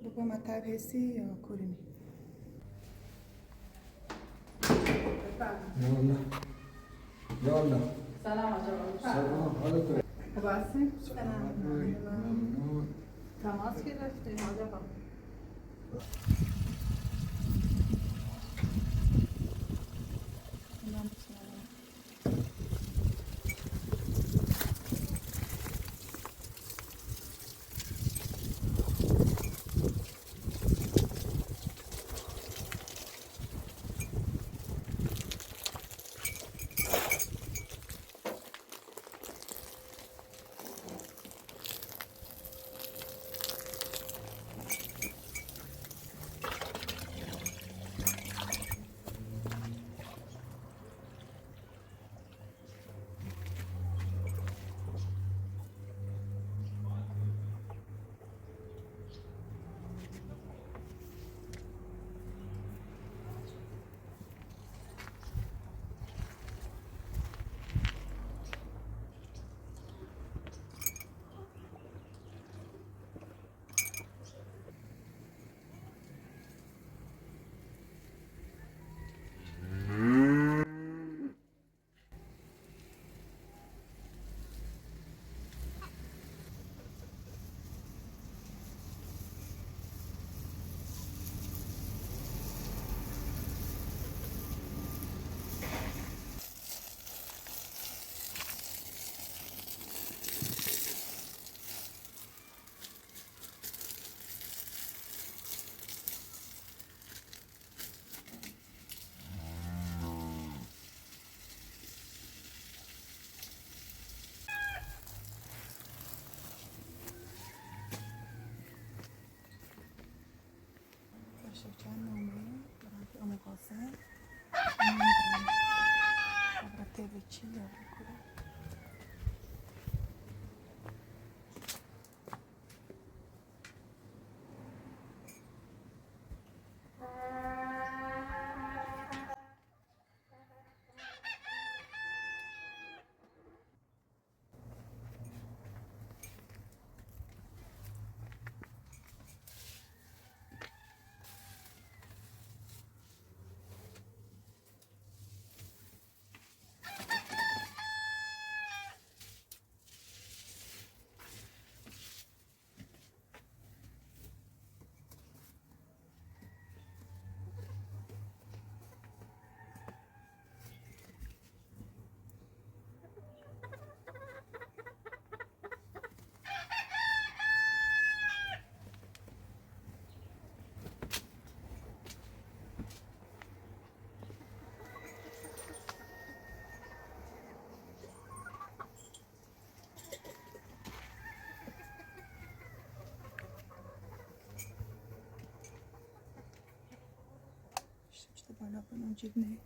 بگو مطب حسی یا کورینی؟ یالا یالا سلام آجا. سلام حالتون خوب هستین؟ سلام ممنون تماس گرفتیم آجا. چند نمره برای ام قاسم البته به چی یاد میکنه işte böyle bunun cebine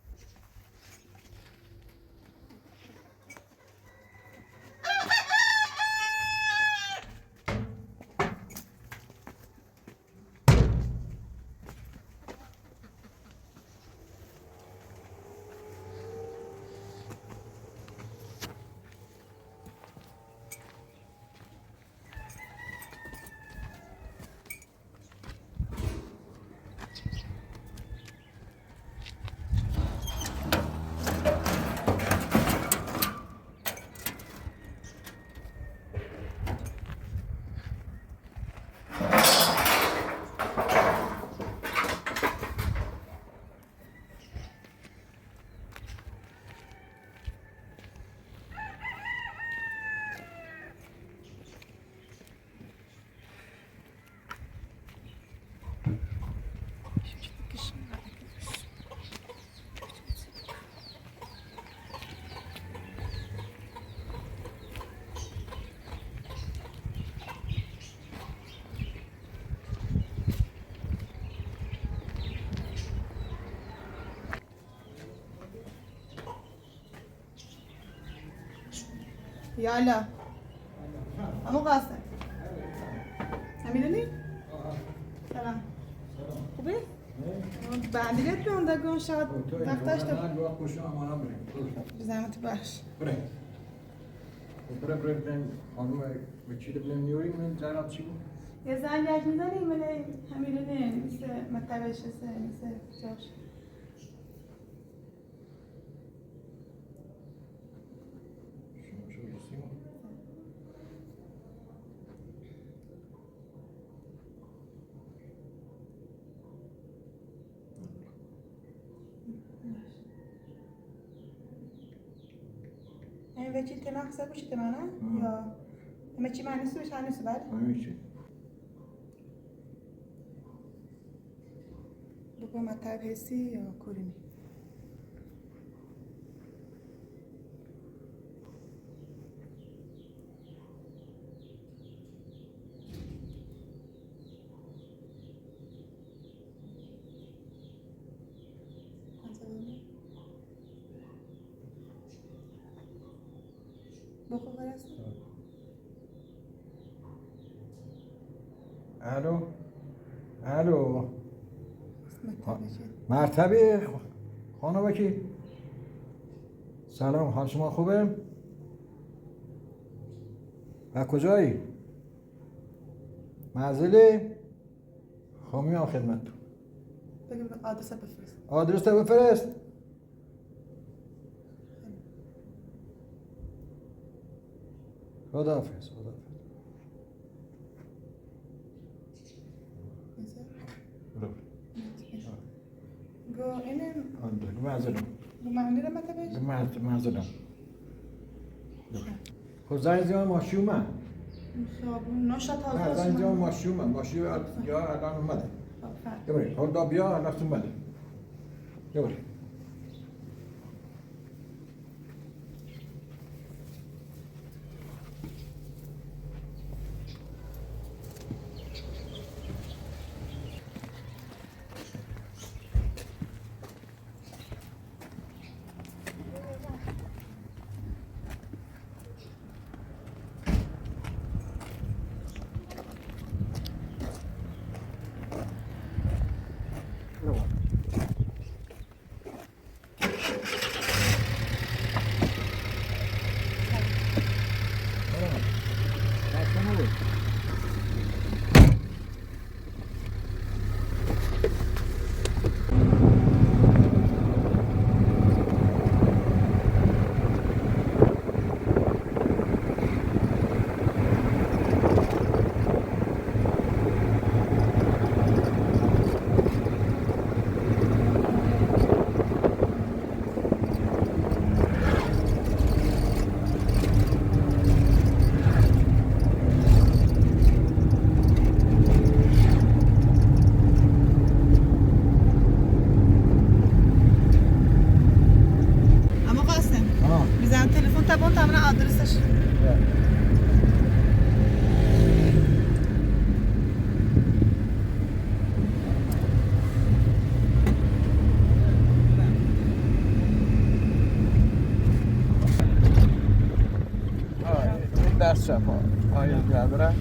یالا اما قاسم نمیدونی؟ سلام خوبی؟ بندیلت بیانده گون شاید وقتش تو بزنمت باش برای برای خانم به چی دبلن میوریم من زراب چی بود؟ یه زنگش میزنیم ولی همینه مثل مطبش مثل جاش این وچی تنها حساب بشی تمانا یا همه چی معنی سوش هنو سوال همیشه بگو مطب حسی یا کورینی بخو برست الو الو مطبشه مرتبه خانم کی سلام حال شما خوبه و کجایی منزلی خب میام خدمتتون بگو آدرس بفرست آدرس رو بفرست خداحافظ گو اینه معذرم گو معنی رو مطبش معذرم خب زنگ زیان ماشی اومد صابون نوشا تازه نه زنگ زیان ماشی اومد ماشی یا الان اومده ببرید حالا بیا الان اومده ببرید آدرسش دست چپ آیه نداره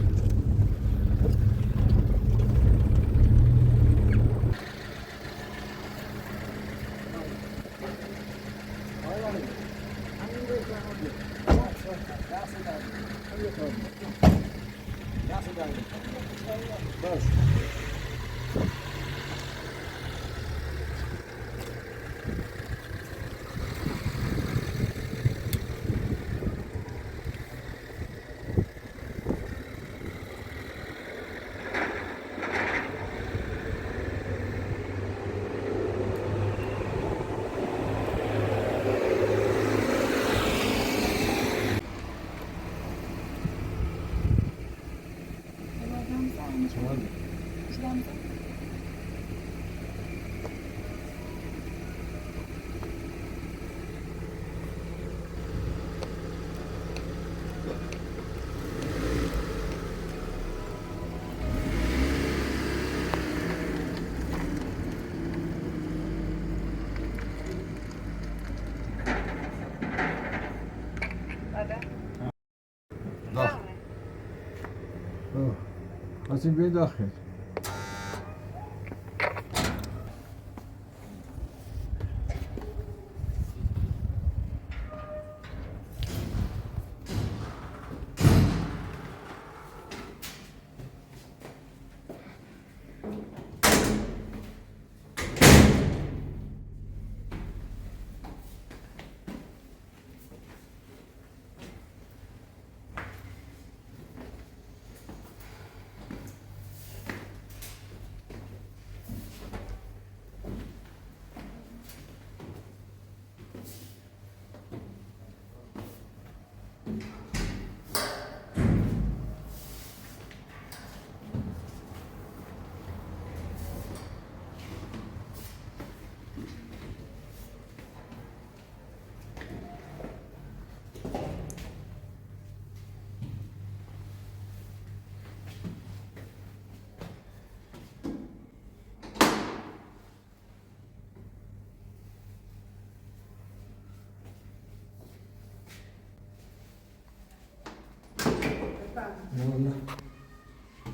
خواستیم بیاید داخل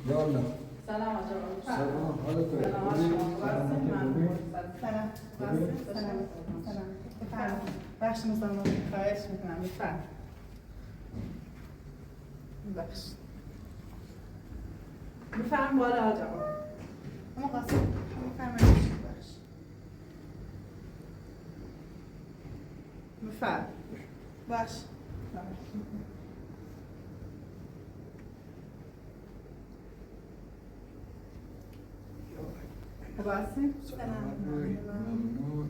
یالا سلام آقا. سلام حالت خوبه؟ سلام. بخش مزاحم خواهش میکنم. بفرمایید. بخش. بفرم بالا آقا. اما قاسم بفرمایید. بخش. بفرم. بخش. باسی؟ ممنون.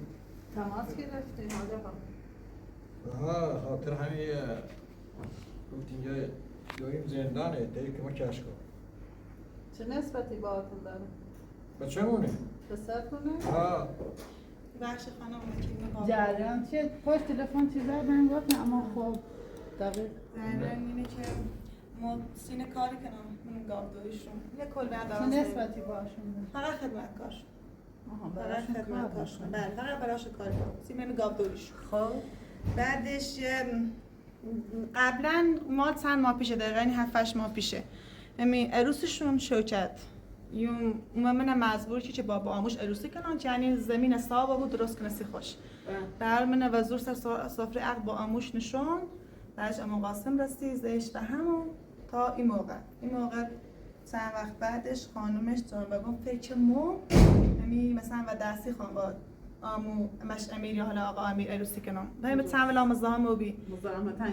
تماس گرفتیم آقا. خاطر همین گفت اینجا داریم زندانه داری که ما کشف کن چه نسبتی باهاتون داره؟ بچه‌مونه پسرتونه؟ بخش خانم وکیل جریان چیه؟ پشت تلفن چیزا من گفتم اما خب دقیق جریان اینه که ما سینه کاری کنم من گاوداریشون یه کل بعد چه نسبتی باشون داره؟ فقط خدمتکارشون فقط براشون کار خدمتکارشون بکنه. بله فقط براش کار کنم سینه گاوداریشون خب بعدش قبلا ما چند ماه پیشه دقیقا این 7-8 ماه پیشه همین عروسشون شوکت یوم من مجبور که بابا آموش عروسی کنن یعنی زمین صاحب بود درست کنه سی خوش در من وزور سفره عقد با آموش نشون بعدش اما قاسم رسید زشت و همون تا این موقع چند وقت بعدش خانومش جان بگم فکر مو همین مثلا و دستی خان با آمو مش امیر یا حالا آقا امیر عروسی کنم به چند ولا مزاحم بی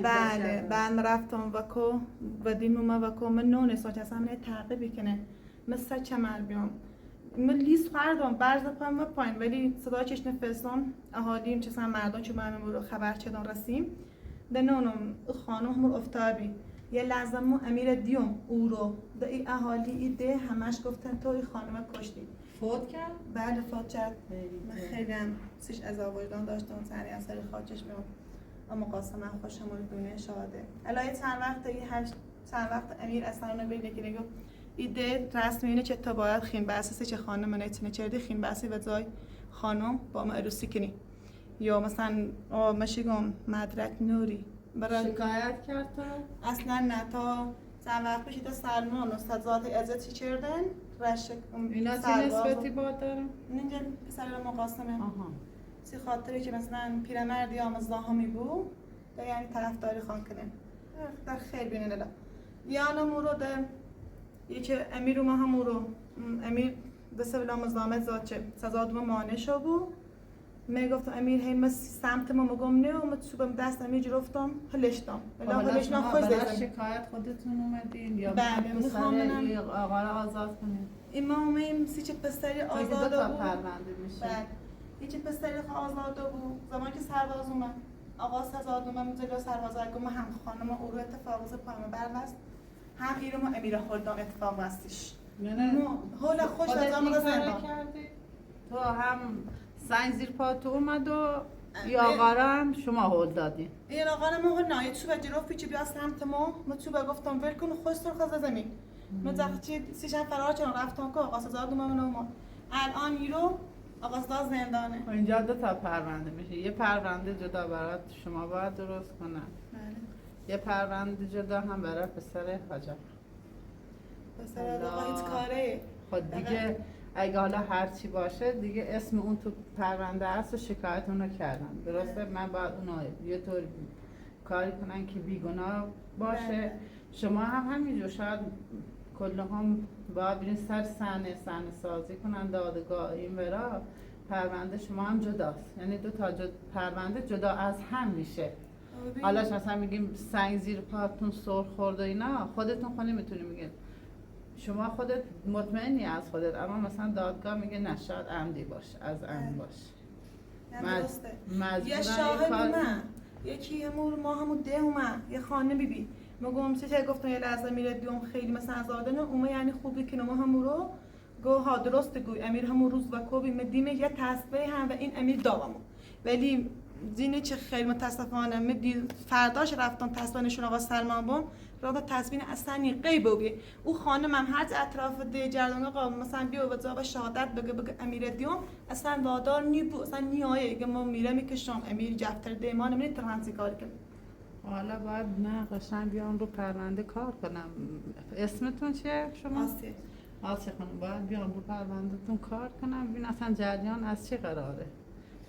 بله بعد رفتم وکو و دینو وکو من نون ساعت اصلا من تعقیبی کنه مثل چمر بیام من لیست خردم برز پایین و پایین ولی صدا چشم فستان اهالیم چه مردم چه من رو خبر چدان رسیم دنونم خانم همون افتابی یه لحظه مو امیر دیوم او رو ده ای اهالی ایده همش گفتن تو ای خانم کشتی فوت کرد؟ بله فوت کرد من خیلی هم سیش از وجدان داشتم سری اثر خاکش میام اما قاسم هم خوشم رو دونه شاده الهی چند وقت امیر اصلا اونو بگه که نگو ایده رسمی اینه که تا باید خیم بحثی چه خانم نتینه چردی خیم بحثی و زای خانم با ما عروسی کنی یا مثلا مشیگم مدرک نوری برای شکایت کرد تو؟ اصلا نه تا چند وقت پیش تا سلمان استاد ذات ازتی چردن رشک اینا چه نسبتی با دارن؟ اینجا پسر مقاسمه سی خاطری که مثلا پیرمردی آموزداهمی بود و یعنی طرفداری خان کنه در خیلی بینه نلا یانا مورد یکی امیر ما هم رو امیر دسته بلا مزامت زاد چه سزا دوم مانع شو بود میگفتم امیر هی من سمت ما مگم نه و من صبح دست امیر جرفتم هلشتم هلشتم خوش برای شکایت خودتون اومدین یا بله میخوام منم آقا رو آزاد کنین امام سی چه پسری آزاد بود پرونده میشه بله یکی پسری آزاد بود زمان که سرباز اومد آقا سزا دوم میذاره سرباز اگه ما هم خانم او رو اتفاق ز پایم بربست هم ایرو ما امیر خلدان اتفاق وستش حالا خوش از آن زندان تو هم سنگ زیر پا تو اومد و یا آقا رو هم شما هول دادین این آقا رو ما نه تو بجرف پیچ بیا سمت ما تو گفتم ول کن خوش سر خاز زمین ما زخچی سیشن فرار چون رفتم که آقا سزا دوم من ما الان ایرو آقا سزا زندانه اینجا دو تا پرونده میشه یه پرونده جدا برای شما باید درست کنن بله یه پرونده جدا هم برای پسر حاجب پسر آقا هیچ کاره خود دیگه اگه حالا هرچی باشه دیگه اسم اون تو پرونده هست و شکایت اونو کردن درسته من باید اونا یه طور کاری کنن که بیگناه باشه شما هم همینجور شاید کل هم باید برین سر صحنه سازی کنن دادگاه این ورا پرونده شما هم جداست یعنی دو تا پرونده جدا از هم میشه حالاش مثلا میگیم سنگ زیر پاتون سر خورد و اینا خودتون خود نمیتونی میگین شما خودت مطمئنی از خودت اما مثلا دادگاه میگه نه شاید عمدی باشه از عمد باشه یه شاهد اومد یکی ما همون ده اومد یه خانه بیبی مگم چه گفتن یه لحظه میره دیوم خیلی مثلا از آدنه اومه یعنی خوبی که ما همون رو گو ها درست گوی امیر همون روز و کوبی مدیمه یه تسبیح هم و این امیر داوامو ولی زینه چه خیلی متاسفانه مدی فرداش رفتن تسبیحشون آقا سلمان بون راه تسبیح اصلا غیب بود او خانم هم هر اطراف ده جردن آقا مثلا بیا و جواب شهادت بگه امیر دیوم اصلا وادار نی بود اصلا نیایه که ما میره میکشم امیر جفتر دیمان نمیتونه کار کنه حالا باید نه قشنگ بیام رو پرونده کار کنم. اسمتون چیه شما؟ آسیه. آسیه خانم، باید بیام رو پروندهتون کار کنم ببین اصلا جریان از چی قراره.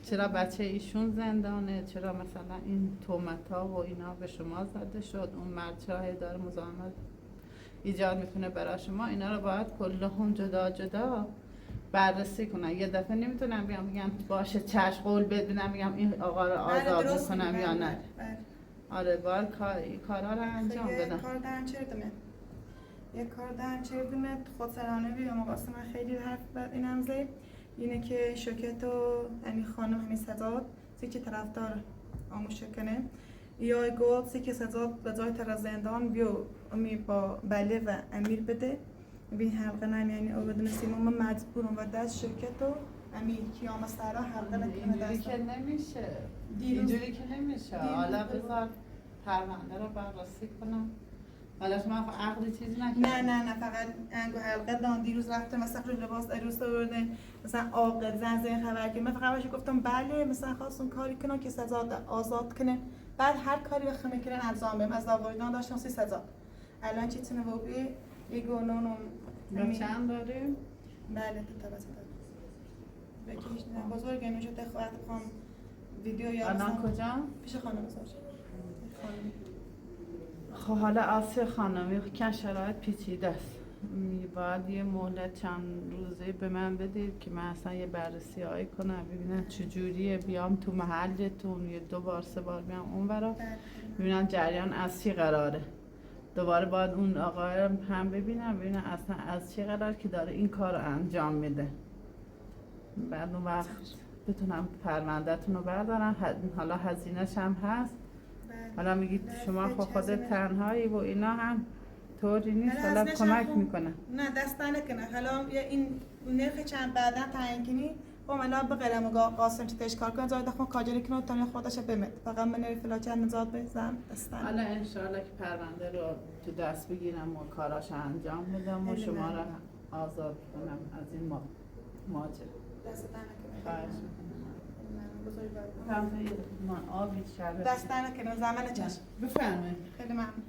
چرا بچه ایشون زندانه، چرا مثلا این تهمت ها و اینا به شما زده شد، اون مرد چرا داره مزاحمت ایجاد میکنه برای شما. اینا رو باید کلهم جدا جدا بررسی کنن. یه دفعه نمیتونم بیام بگم باشه چشم قول بدونم بگم این آقا رو آزاد میکنم یا نه. آره باید کارا رو انجام بدم. یک کار چردمه خود سرانه بیام واسه من خیلی حرف بر اینم زد اینه که شوکت و یعنی خانم همین سزاد که طرفدار آموزش کنه یا گفت که سزاد به جای تر زندان بیو امی با بله و امیر بده ببین حلقه نمی یعنی او بدون سیما من مجبورم و دست شوکت و امیر کیام سرا حلقه نکنه اینجوری که نمیشه. اینجوری که نمیشه. حالا بذار پرونده رو بررسی کنم. حالا من عقلی چیزی نکردم. نه فقط انگو حلقه دان دیروز رفته مثلا رو لباس عروس آورده مثلا عاقل زن خبر که من فقط بهش گفتم بله مثلا خواستم کاری کنم که سزا آزاد کنه بعد هر کاری بخوام میکنن انجام بدم از آوردن داشتم 30 سزا الان چی تونه بوبی ایگونونم چند داریم؟ بله تا بس بکیش نه بزرگ نمیشه وقت بخوام ویدیو یا الان کجا؟ پیش خانم بزرگ خب حالا آسیه خانم که شرایط پیچیده است. باید یه مهلت چند روزه به من بدید که من اصلا یه بررسی هایی کنم ببینم چجوریه بیام تو محلتون یه 2 بار 3 بار بیام اون برا ببینم جریان از چی قراره. دوباره باید اون آقای هم ببینم اصلا از چی قرار که داره این کار رو انجام میده. بعد اون وقت بتونم پرونده‌تون رو بردارم. حالا هزینه‌ش هم هست. حالا میگید شما خودت تنهایی و اینا هم طوری نیست. حالا کمک میکنه. نه دست نکنه. حالا این نرخ چند بعدا تعیین کنی خب حالا به غیر مگا قاسم چتش کار کنه زاید خود کاجری کنه تا خودش بمد فقط من نرخ فلاچ نزاد بزنم دستن. حالا ان شاءالله که پرونده رو تو دست بگیرم و کاراش انجام بدم و شما رو آزاد کنم از این ماجرا. دست نکنه. خواهش من آبی شربت دست نکنه زمان چشم بفرمایید. خیلی ممنون.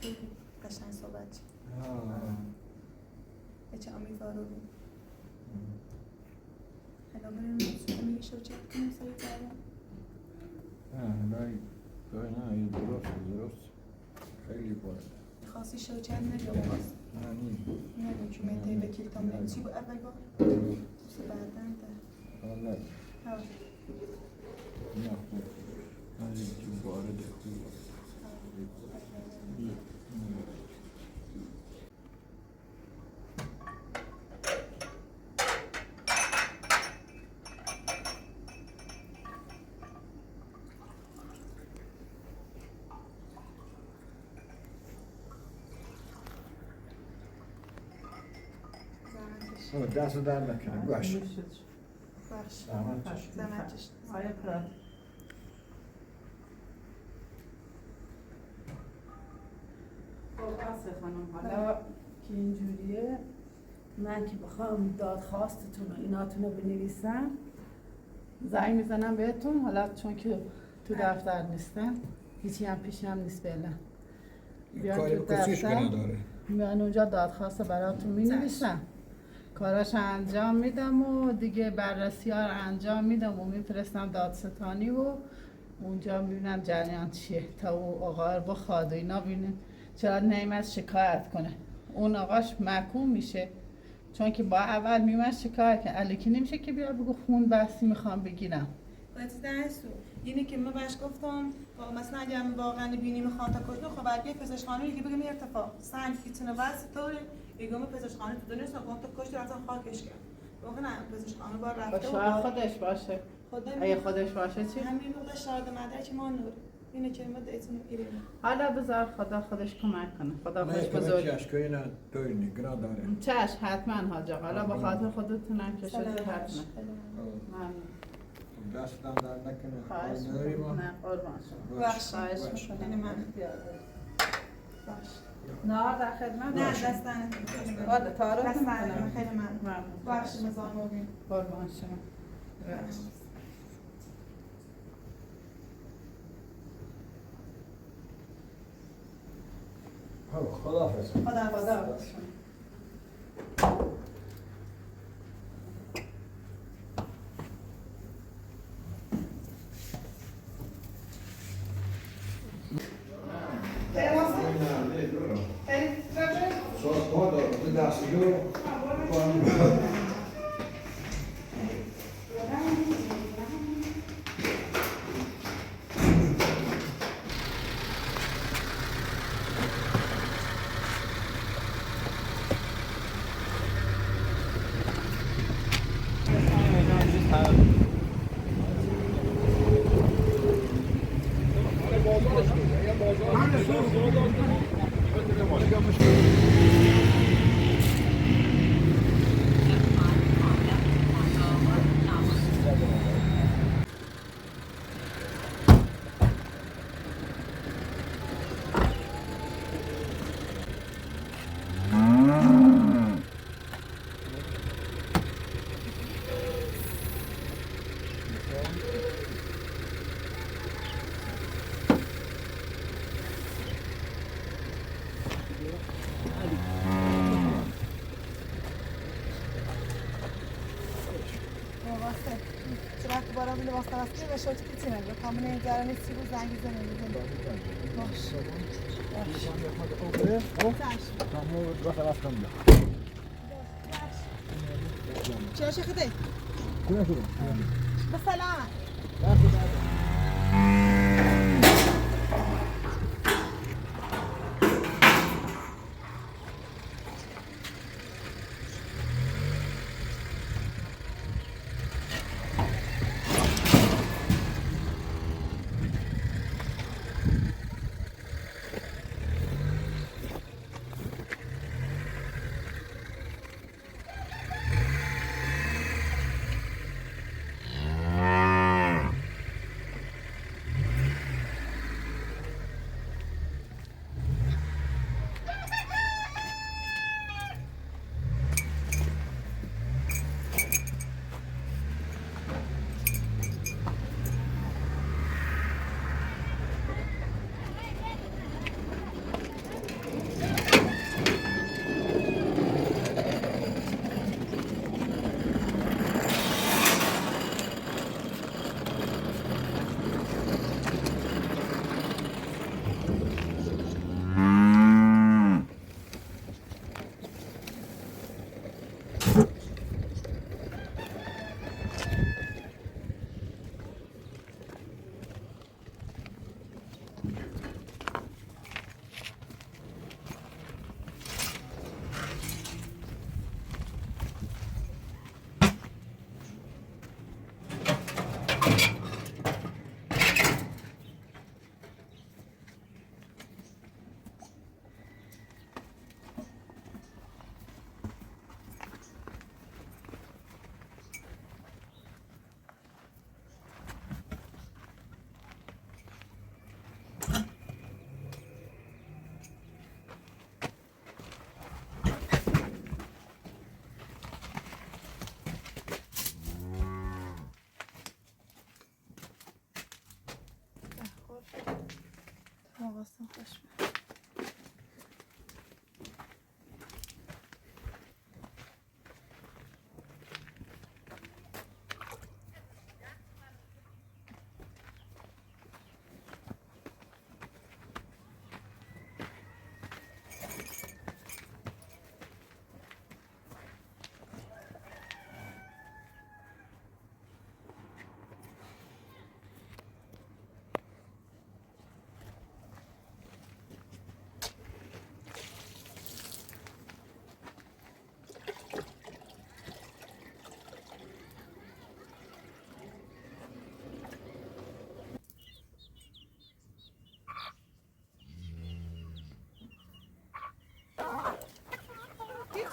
خیلی قشنگ صحبت چه امیدوارم حالا بریم میگه شوچت کنیم سری جواب نه یه درست خیلی باید خاصی شوچت نگه باز نگه که میتایی بکیل تا من چی بود اول با بعدن ده نه خوب نه یکی وارد خوب دست در نکنه باش زمانتش آیا پرد خب خانم حالا که اینجوریه من که بخوام دادخواستتون و ایناتون رو بنویسم زنگ میزنم بهتون. حالا چون که تو دفتر نیستم هیچی هم پیشم نیست فعلا کاری بکسیش که نداره من اونجا دادخواست براتون مینویسم کاراش انجام میدم و دیگه بررسی ها رو انجام میدم و میفرستم دادستانی و اونجا میبینم جریان چیه تا او آقا رو بخواد و اینا ببینیم چرا نمیاد شکایت کنه. اون آقاش محکوم میشه چون که با اول میمد شکایت کنه الکی نمیشه که بیاد بگو خون بستی میخوام بگیرم. اینه که من بهش گفتم مثلا اگه واقعا بینی میخوان تا کجا خب برگه پزشکخانه دیگه بگم ارتفاع سنگ فیتنه واسه طوری ایگام پزشکخانه تو دنیا ساختم تا کشت رفتن خاکش کرد. واقعا نه پزشکخانه بار رفته شاید خودش باشه. اگه خودش باشه چی؟ همین موقع شاهد مدرک ما نور اینه که ما دیتون ایران. حالا بذار خدا خودش کمک کنه. خدا خودش بزرگ. بزرگ. نه که اینا توی نگران داره. چش حتما حاج آقا. حالا به خاطر خودتونم که شده حتما. دستم در نکنه. خواهش میکنم. نه قربان شما. خواهش میکنم. باش. نه در خدمت. نه دستن. والا تعارف دستن نمی‌کنم. خیلی ممنون. باش نظام مبین. قربان شما. خداحافظ. خداحافظ. Bara ville vara stanna skriva så till tiden. Då kommer ni göra en stor zängi زنید. باش. چه خدای؟ به سلامت. حواستون خوش بید.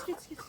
Geç.